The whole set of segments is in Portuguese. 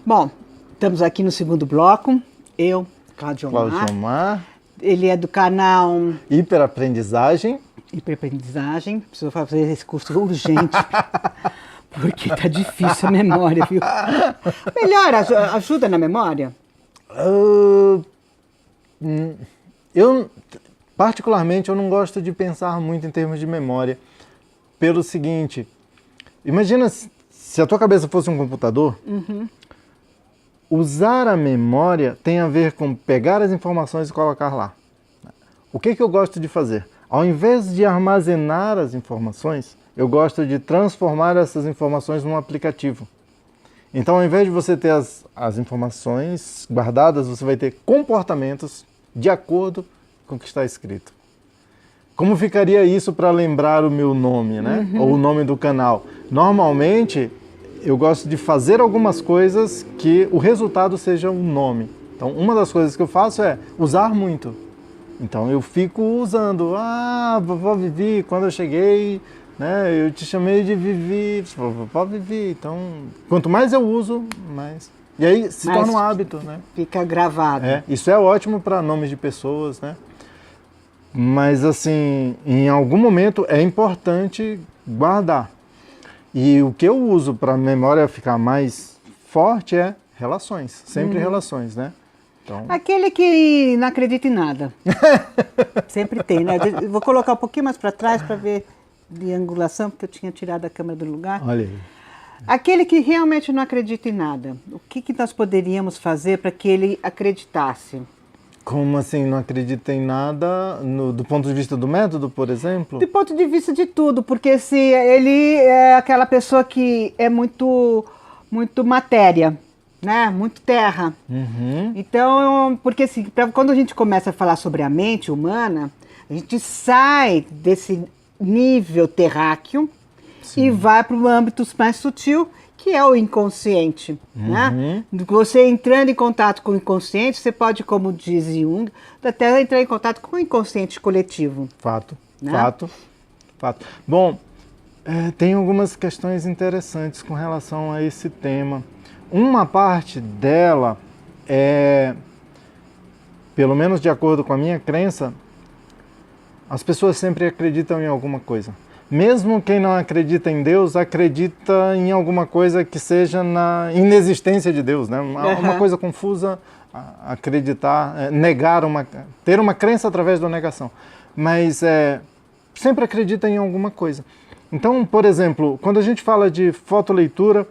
Bom, estamos aqui no segundo bloco. Eu, Cláudio Omar. Ele é do canal Hiperaprendizagem. Hiperaprendizagem. Preciso fazer esse curso urgente, porque tá difícil a memória, viu? Melhor, ajuda na memória? Particularmente, eu não gosto de pensar muito em termos de memória. Pelo seguinte, imagina se a tua cabeça fosse um computador, usar a memória tem a ver com pegar as informações e colocar lá. O que eu gosto de fazer? Ao invés de armazenar as informações, eu gosto de transformar essas informações num aplicativo. Então, ao invés de você ter as informações guardadas, você vai ter comportamentos de acordo com o que está escrito. Como ficaria isso para lembrar o meu nome, né? Ou o nome do canal? Normalmente, eu gosto de fazer algumas coisas que o resultado seja um nome. Então, uma das coisas que eu faço é usar muito. Então, eu fico usando. Vovó Vivi, quando eu cheguei, né, eu te chamei de Vivi, vovó Vivi. Então, quanto mais eu uso, mais... E aí se torna um hábito, né? Fica gravado. Isso é ótimo para nomes de pessoas, né? Mas, assim, em algum momento é importante guardar. E o que eu uso para a memória ficar mais forte é relações. Sempre relações, né? Então... Aquele que não acredita em nada. Sempre tem, né? Eu vou colocar um pouquinho mais para trás para ver de angulação, porque eu tinha tirado a câmera do lugar. Olha aí. Aquele que realmente não acredita em nada. O que nós poderíamos fazer para que ele acreditasse? Como assim, não acredita em nada do ponto de vista do método, por exemplo? Do ponto de vista de tudo, porque se ele é aquela pessoa que é muito matéria, né? Muito terra. Então, porque assim, quando a gente começa a falar sobre a mente humana, a gente sai desse nível terráqueo e vai para o âmbito mais sutil, que é o inconsciente. Né? Você entrando em contato com o inconsciente, você pode, como diz Jung, até entrar em contato com o inconsciente coletivo. Fato, né? fato. Bom, tem algumas questões interessantes com relação a esse tema. Uma parte dela é, pelo menos de acordo com a minha crença, as pessoas sempre acreditam em alguma coisa. Mesmo quem não acredita em Deus, acredita em alguma coisa que seja na inexistência de Deus, né? Uma coisa confusa, acreditar, ter uma crença através da negação. Mas sempre acredita em alguma coisa. Então, por exemplo, quando a gente fala de fotoleitura,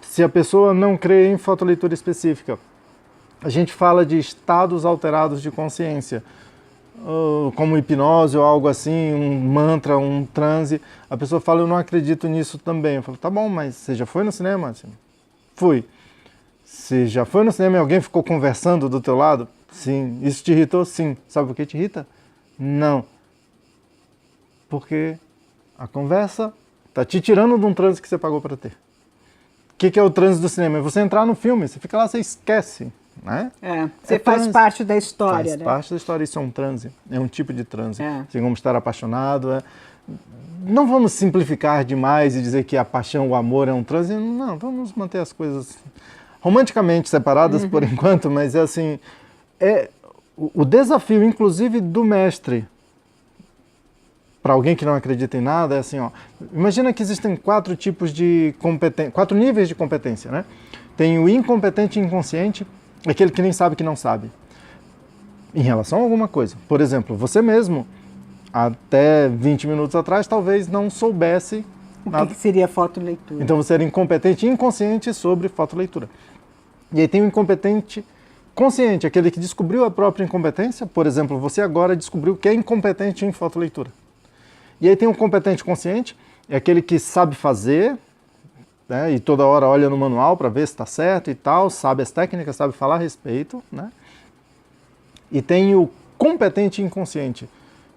se a pessoa não crê em fotoleitura específica, a gente fala de estados alterados de consciência, como hipnose ou algo assim, um mantra, um transe. A pessoa fala, eu não acredito nisso também. Eu falo, tá bom, mas você já foi no cinema? Assim, fui. Você já foi no cinema e alguém ficou conversando do teu lado? Sim. Isso te irritou? Sim. Sabe por que te irrita? Não. Porque a conversa está te tirando de um transe que você pagou para ter. O que é o transe do cinema? É você entrar no filme, você fica lá, você esquece. Né? Você faz parte da história. Faz parte da história, isso é um transe, é um tipo de transe. Assim como estar apaixonado. Não vamos simplificar demais e dizer que a paixão, o amor é um transe. Não, vamos manter as coisas romanticamente separadas por enquanto, mas é assim, o desafio, inclusive, do mestre, para alguém que não acredita em nada, é assim, imagina que existem 4 tipos de competência, 4 níveis de competência, né? Tem o incompetente inconsciente, aquele que nem sabe que não sabe, em relação a alguma coisa. Por exemplo, você mesmo, até 20 minutos atrás, talvez não soubesse nada. O que seria fotoleitura? Então você era incompetente e inconsciente sobre fotoleitura. E aí tem o incompetente consciente, aquele que descobriu a própria incompetência. Por exemplo, você agora descobriu que é incompetente em fotoleitura. E aí tem o competente consciente, é aquele que sabe fazer, né, e toda hora olha no manual para ver se está certo e tal, sabe as técnicas, sabe falar a respeito, né? E tem o competente inconsciente,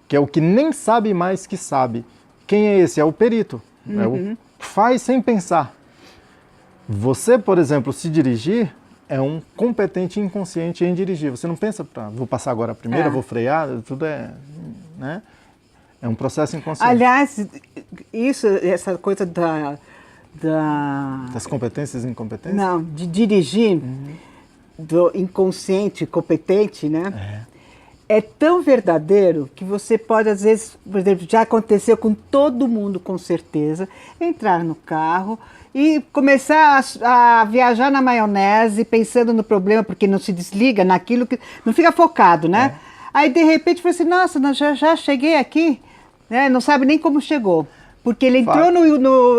que é o que nem sabe mais que sabe. Quem é esse? É o perito. É o faz sem pensar. Você, por exemplo, se dirigir, é um competente inconsciente em dirigir. Você não pensa, vou passar agora a primeira, vou frear, tudo é um processo inconsciente. Aliás, essa coisa Das competências e incompetências? Não, de dirigir, do inconsciente competente, né? É tão verdadeiro que você pode, às vezes, por exemplo, já aconteceu com todo mundo, com certeza, entrar no carro e começar a viajar na maionese, pensando no problema, porque não se desliga naquilo que... Não fica focado, né? Aí, de repente, fala assim, nossa, já cheguei aqui, né? Não sabe nem como chegou. Porque ele entrou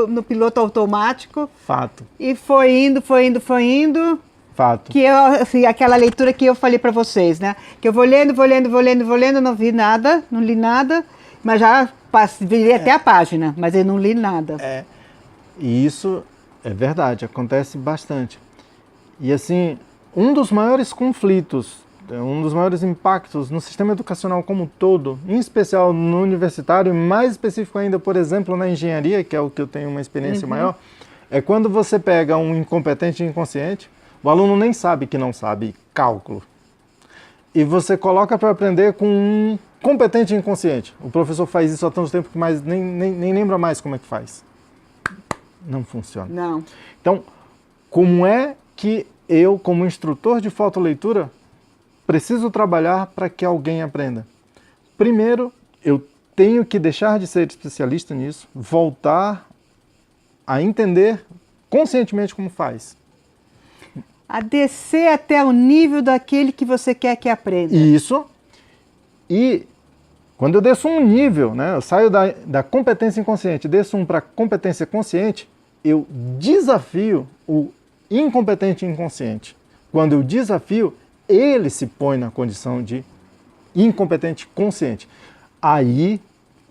no piloto automático. Fato. E foi indo. Fato. Que eu, assim, aquela leitura que eu falei para vocês, né? Que eu vou lendo, não vi nada, não li nada, mas já vi até a página, mas eu não li nada. E isso é verdade, acontece bastante. E assim, um dos maiores conflitos, um dos maiores impactos no sistema educacional como um todo, em especial no universitário, e mais específico ainda, por exemplo, na engenharia, que é o que eu tenho uma experiência maior, é quando você pega um incompetente e inconsciente. O aluno nem sabe que não sabe cálculo. E você coloca para aprender com um competente e inconsciente. O professor faz isso há tanto tempo que mais nem lembra mais como é que faz. Não funciona. Não. Então, como é que eu, como instrutor de fotoleitura, preciso trabalhar para que alguém aprenda? Primeiro, eu tenho que deixar de ser especialista nisso, voltar a entender conscientemente como faz. A descer até o nível daquele que você quer que aprenda. Isso. E quando eu desço um nível, né, eu saio da competência inconsciente, desço para competência consciente, eu desafio o incompetente inconsciente. Quando eu desafio, ele se põe na condição de incompetente consciente. Aí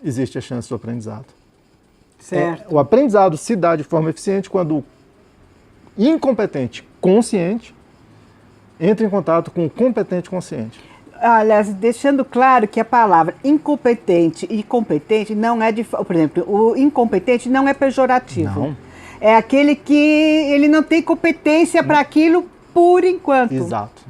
existe a chance do aprendizado. Certo. O aprendizado se dá de forma eficiente quando o incompetente consciente entra em contato com o competente consciente. Aliás, deixando claro que a palavra incompetente e competente não é de... Por exemplo, o incompetente não é pejorativo. Não. É aquele que ele não tem competência para aquilo por enquanto. Exato.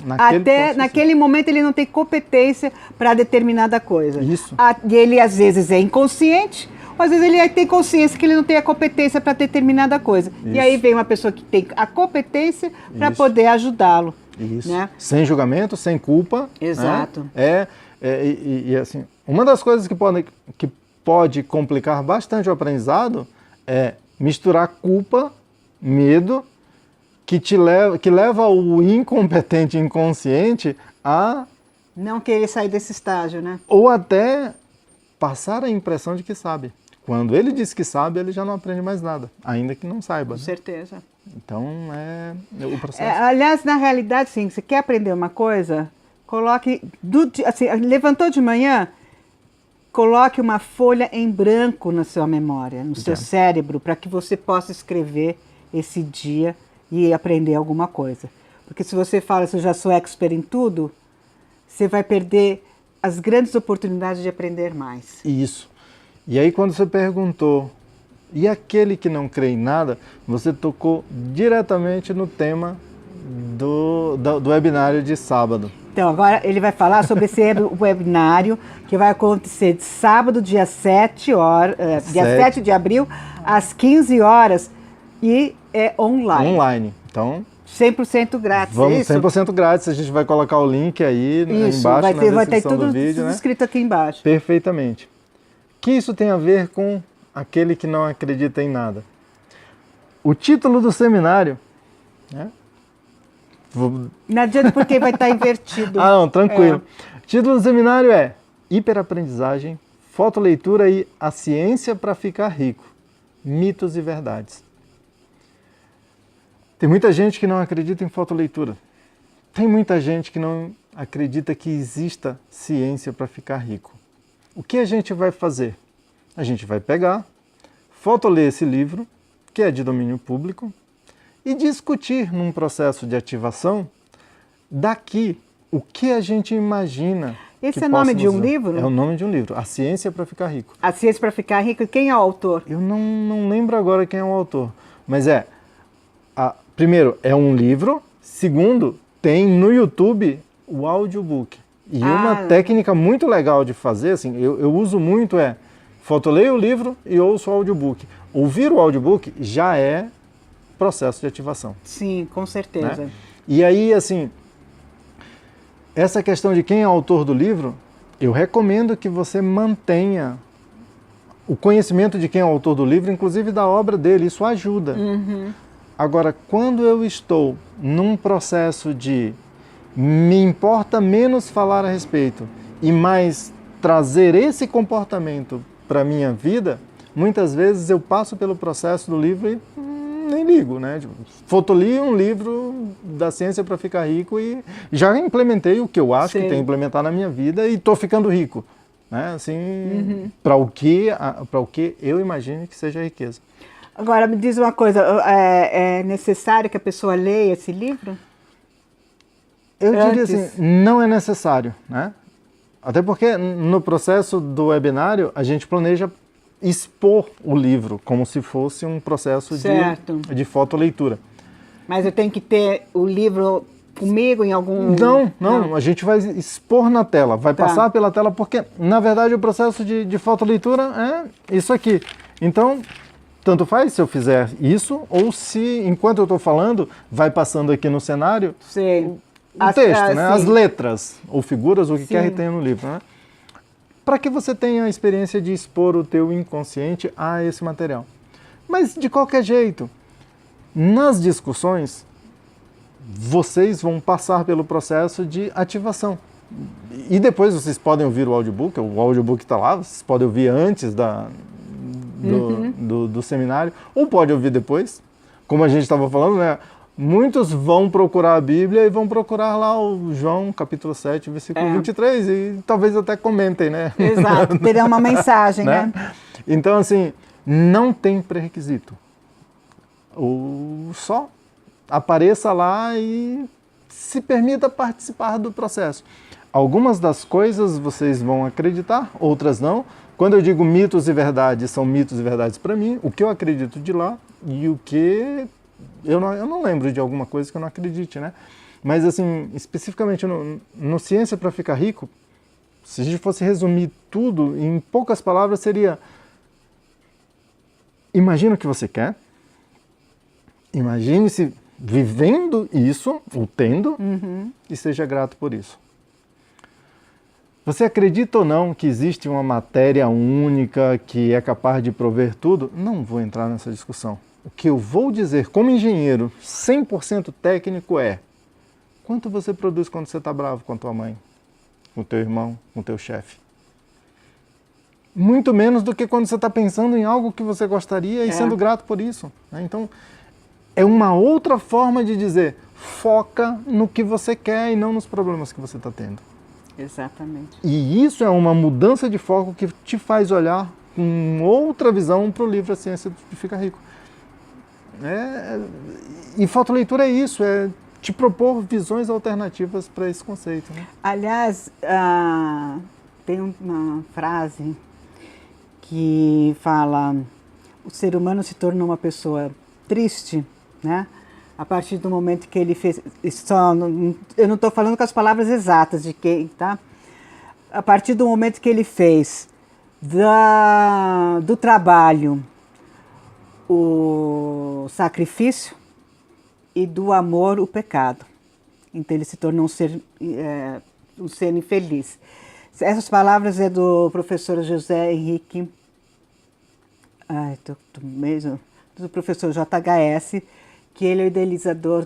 Naquele momento ele não tem competência para determinada coisa. Isso. E ele às vezes é inconsciente, ou às vezes ele tem consciência que ele não tem a competência para determinada coisa. Isso. E aí vem uma pessoa que tem a competência para poder ajudá-lo. Isso. Né? Sem julgamento, sem culpa. Exato. Né? E assim, uma das coisas que pode complicar bastante o aprendizado é misturar culpa, medo, que leva o incompetente inconsciente a... Não querer sair desse estágio, né? Ou até passar a impressão de que sabe. Quando ele diz que sabe, ele já não aprende mais nada, ainda que não saiba. Com certeza. Então, o processo... aliás, na realidade, sim, você quer aprender uma coisa, coloque... assim, levantou de manhã, coloque uma folha em branco na sua memória, no seu cérebro, para que você possa escrever esse dia e aprender alguma coisa. Porque se você fala, se eu já sou expert em tudo, você vai perder as grandes oportunidades de aprender mais. Isso. E aí quando você perguntou, e aquele que não crê em nada, você tocou diretamente no tema do webinário de sábado. Então, agora ele vai falar sobre esse webinário que vai acontecer de sábado, dia 7 de abril, às 15 horas, e é online. Online. Então, 100% grátis. Vamos, é isso? 100% grátis, a gente vai colocar o link aí isso, embaixo na descrição vai ter tudo do vídeo, tudo né? escrito aqui embaixo. Perfeitamente. O que isso tem a ver com aquele que não acredita em nada? O título do seminário, né? Não adianta porque vai estar invertido. Não, tranquilo. O título do seminário é Hiperaprendizagem, Fotoleitura e a Ciência para Ficar Rico, Mitos e Verdades. Tem muita gente que não acredita em fotoleitura. Tem muita gente que não acredita que exista ciência para ficar rico. O que a gente vai fazer? A gente vai pegar, fotoler esse livro, que é de domínio público, e discutir num processo de ativação daqui o que a gente imagina. Esse é o nome de um livro? É o nome de um livro, A Ciência para Ficar Rico. A Ciência para Ficar Rico, quem é o autor? Eu não lembro agora quem é o autor, mas primeiro, é um livro. Segundo, tem no YouTube o audiobook. E uma técnica muito legal de fazer, assim, eu uso muito, fotoleio o livro e ouço o audiobook. Ouvir o audiobook já é processo de ativação. Sim, com certeza. Né? E aí, assim, essa questão de quem é o autor do livro, eu recomendo que você mantenha o conhecimento de quem é o autor do livro, inclusive da obra dele, isso ajuda. Uhum. Agora, quando eu estou num processo de me importa menos falar a respeito e mais trazer esse comportamento para a minha vida, muitas vezes eu passo pelo processo do livro e nem ligo, né? Tipo, fotolio um livro da ciência para ficar rico e já implementei o que eu acho que tem que implementar na minha vida e estou ficando rico, né? Assim, para o que eu imagino que seja riqueza. Agora, me diz uma coisa, é necessário que a pessoa leia esse livro? Eu diria assim, não é necessário, né? Até porque no processo do webinário a gente planeja expor o livro como se fosse um processo de fotoleitura. Mas eu tenho que ter o livro comigo em algum... Não, a gente vai expor na tela, vai passar pela tela, porque na verdade o processo de fotoleitura é isso aqui. Então, tanto faz se eu fizer isso ou se, enquanto eu estou falando, vai passando aqui no cenário o texto, né? As letras ou figuras, o que quer que tenha no livro, né? Para que você tenha a experiência de expor o teu inconsciente a esse material. Mas, de qualquer jeito, nas discussões, vocês vão passar pelo processo de ativação. E depois vocês podem ouvir o audiobook está lá, vocês podem ouvir antes do seminário, ou pode ouvir depois, como a gente estava falando, né? Muitos vão procurar a Bíblia e vão procurar lá o João, capítulo 7, versículo 23, e talvez até comentem, né? Exato, terão uma mensagem, né? Então, assim, não tem pré-requisito. Só apareça lá e se permita participar do processo. Algumas das coisas vocês vão acreditar, outras não. Quando eu digo mitos e verdades, são mitos e verdades para mim, o que eu acredito de lá e o que... Eu não lembro de alguma coisa que eu não acredite, né? Mas, assim, especificamente no Ciência para Ficar Rico, se a gente fosse resumir tudo em poucas palavras, seria: imagina o que você quer, imagine-se vivendo isso, ou tendo, e seja grato por isso. Você acredita ou não que existe uma matéria única que é capaz de prover tudo? Não vou entrar nessa discussão. O que eu vou dizer como engenheiro 100% técnico é: quanto você produz quando você está bravo com a tua mãe, com o teu irmão, com o teu chefe? Muito menos do que quando você está pensando em algo que você gostaria e sendo grato por isso. Né? Então, é uma outra forma de dizer: foca no que você quer e não nos problemas que você está tendo. Exatamente. E isso é uma mudança de foco que te faz olhar com outra visão para o livro A Ciência de Ficar Rico. E fotoleitura é isso, é te propor visões alternativas para esse conceito. Né? Aliás, tem uma frase que fala: o ser humano se tornou uma pessoa triste, né? A partir do momento que ele fez... eu não estou falando com as palavras exatas de quem, tá? A partir do momento que ele fez do trabalho o sacrifício e do amor o pecado. Então ele se tornou um ser infeliz. Essas palavras é do professor José Henrique, do professor JHS, que ele é o idealizador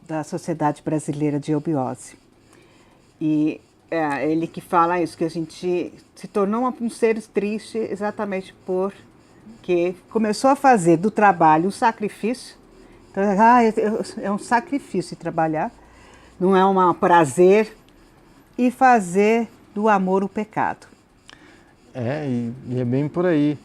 da Sociedade Brasileira de Eubiose. E ele que fala isso, que a gente se tornou um ser triste exatamente porque começou a fazer do trabalho um sacrifício. Então, é um sacrifício trabalhar, não é um prazer, e fazer do amor o pecado. E é bem por aí.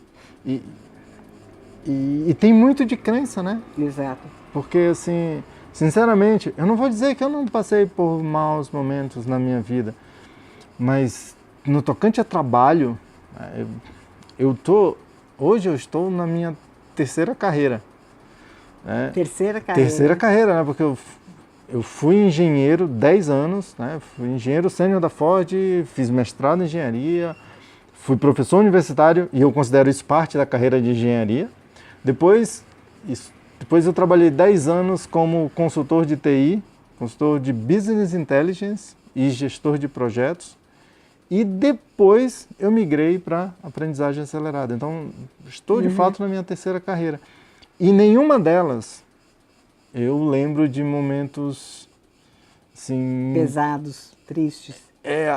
E tem muito de crença, né? Exato. Porque, assim, sinceramente, eu não vou dizer que eu não passei por maus momentos na minha vida, mas no tocante a trabalho, hoje eu estou na minha terceira carreira. Né? Terceira carreira? Terceira carreira, né? Porque eu fui engenheiro 10 anos, né? Fui engenheiro sênior da Ford, fiz mestrado em engenharia, fui professor universitário e eu considero isso parte da carreira de engenharia. Depois eu trabalhei 10 anos como consultor de TI, consultor de Business Intelligence e gestor de projetos. E depois eu migrei para aprendizagem acelerada. Então, estou de fato na minha terceira carreira. E nenhuma delas eu lembro de momentos assim... pesados, tristes.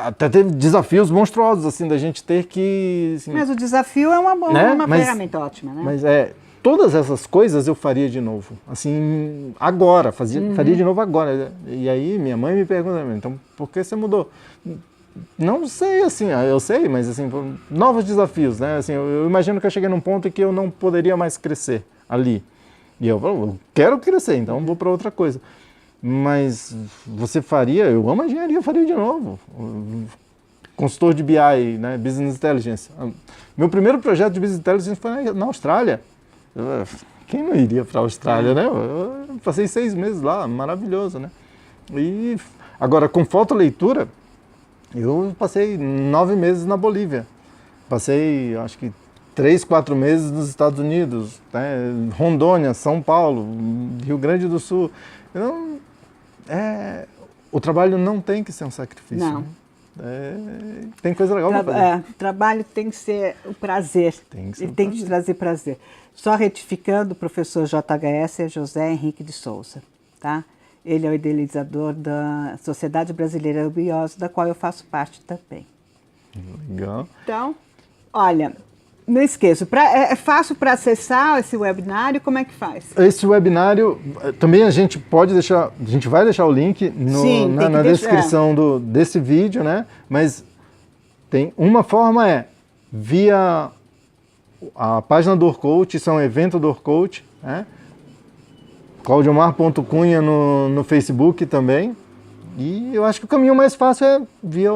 Até teve desafios monstruosos, assim, da gente ter que... Assim, mas o desafio é uma ferramenta ótima, né? Mas todas essas coisas eu faria de novo, assim, agora, faria de novo agora. E aí minha mãe me pergunta, então, por que você mudou? Não sei, assim, eu sei, mas assim, novos desafios, né? Assim, eu imagino que eu cheguei num ponto em que eu não poderia mais crescer ali. E eu quero crescer, então vou para outra coisa. Mas você faria, eu amo a engenharia, eu faria de novo. Consultor de BI, né, Business Intelligence. Meu primeiro projeto de Business Intelligence foi na Austrália. Quem não iria para a Austrália, né? Eu passei 6 meses lá, maravilhoso, né? E agora, com fotoleitura, eu passei 9 meses na Bolívia. Passei, acho que 3, 4 meses nos Estados Unidos, né? Rondônia, São Paulo, Rio Grande do Sul. Então, o trabalho não tem que ser um sacrifício. Não. Né? Tem coisa legal para fazer. O trabalho tem que ser o prazer. Ele tem que te trazer prazer. Só retificando, o professor JHS é José Henrique de Souza, tá? Ele é o idealizador da Sociedade Brasileira de Biose, da qual eu faço parte também. Legal. Então, olha, não esqueça, é fácil para acessar esse webinário, como é que faz? Esse webinário, também a gente vai deixar o link na descrição desse vídeo, né? Mas tem uma forma via a página do Orkut, isso é um evento do Orkut, né? claudiomar.cunha no Facebook também. E eu acho que o caminho mais fácil é via a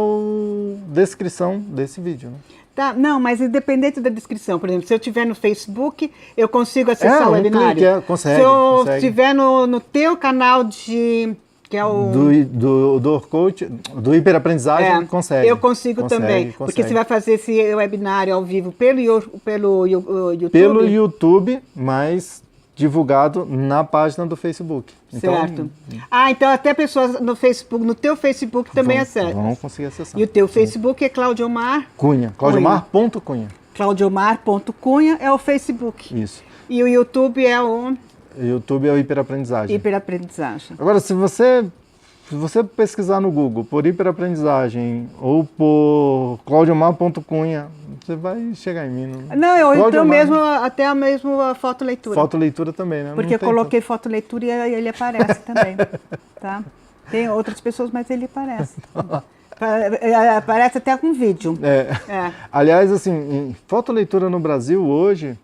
descrição desse vídeo, né? Tá, não, mas independente da descrição, por exemplo, se eu estiver no Facebook, eu consigo acessar o webinário? Consegue. Se eu estiver no teu canal que é o... Do Orkut, do Hiperaprendizagem, consegue. Eu consigo também, porque você vai fazer esse webinário ao vivo pelo YouTube? Pelo YouTube, mas divulgado na página do Facebook. Certo. Então até pessoas no Facebook, no teu Facebook também acessam. Vão conseguir acessar. E o teu Facebook é Claudiomar Cunha. Claudiomar.cunha. Claudiomar.cunha é o Facebook. Isso. E o YouTube é o... O YouTube é o Hiperaprendizagem. Hiperaprendizagem. Agora, se você pesquisar no Google por hiperaprendizagem ou por claudiomar.cunha, você vai chegar em mim. Não, então mesmo, até a mesma fotoleitura. Fotoleitura também, né? Porque eu coloquei fotoleitura e ele aparece também, tá? Tem outras pessoas, mas ele aparece. Aparece até com vídeo. Aliás, assim, em fotoleitura no Brasil hoje,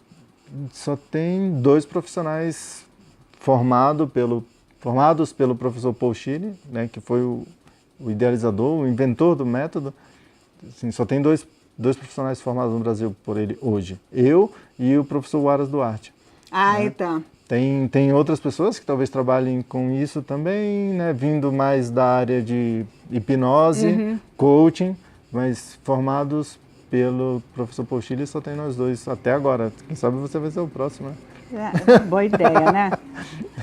só tem 2 profissionais formados pelo professor Paul Schiele, né, que foi o idealizador, o inventor do método. Assim, só tem dois profissionais formados no Brasil por ele hoje. Eu e o professor Aras Duarte. Né? Então. Tem outras pessoas que talvez trabalhem com isso também, né, vindo mais da área de hipnose, coaching, mas formados pelo professor Paul Schiele só tem nós 2 até agora. Quem sabe você vai ser o próximo, né? Boa ideia, né?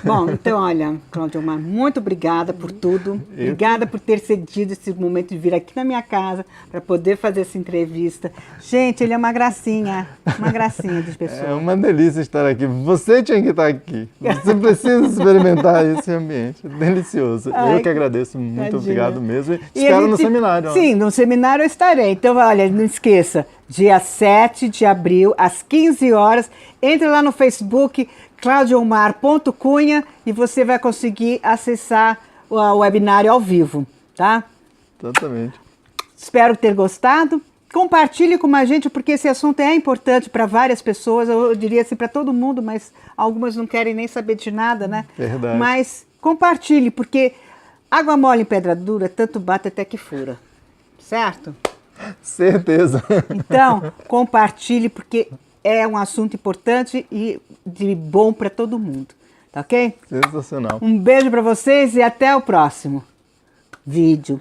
Bom, então, olha, Claudiomar, muito obrigada por tudo. Obrigada por ter cedido esse momento de vir aqui na minha casa para poder fazer essa entrevista. Gente, ele é uma gracinha de pessoa. É uma delícia estar aqui. Você tinha que estar aqui. Você precisa experimentar esse ambiente. Delicioso. Eu que agradeço. Muito obrigado mesmo. E espero no seminário. Sim, no seminário eu estarei. Então, olha, não esqueça, dia 7 de abril, às 15 horas, entre lá no Facebook, claudiomar.cunha, e você vai conseguir acessar o webinário ao vivo, tá? Exatamente. Espero ter gostado. Compartilhe com a gente, porque esse assunto é importante para várias pessoas, eu diria assim para todo mundo, mas algumas não querem nem saber de nada, né? Verdade. Mas compartilhe, porque água mole em pedra dura, tanto bate até que fura, certo? Certeza. Então, compartilhe, porque é um assunto importante e de bom para todo mundo, tá ok? Sensacional. Um beijo para vocês e até o próximo vídeo.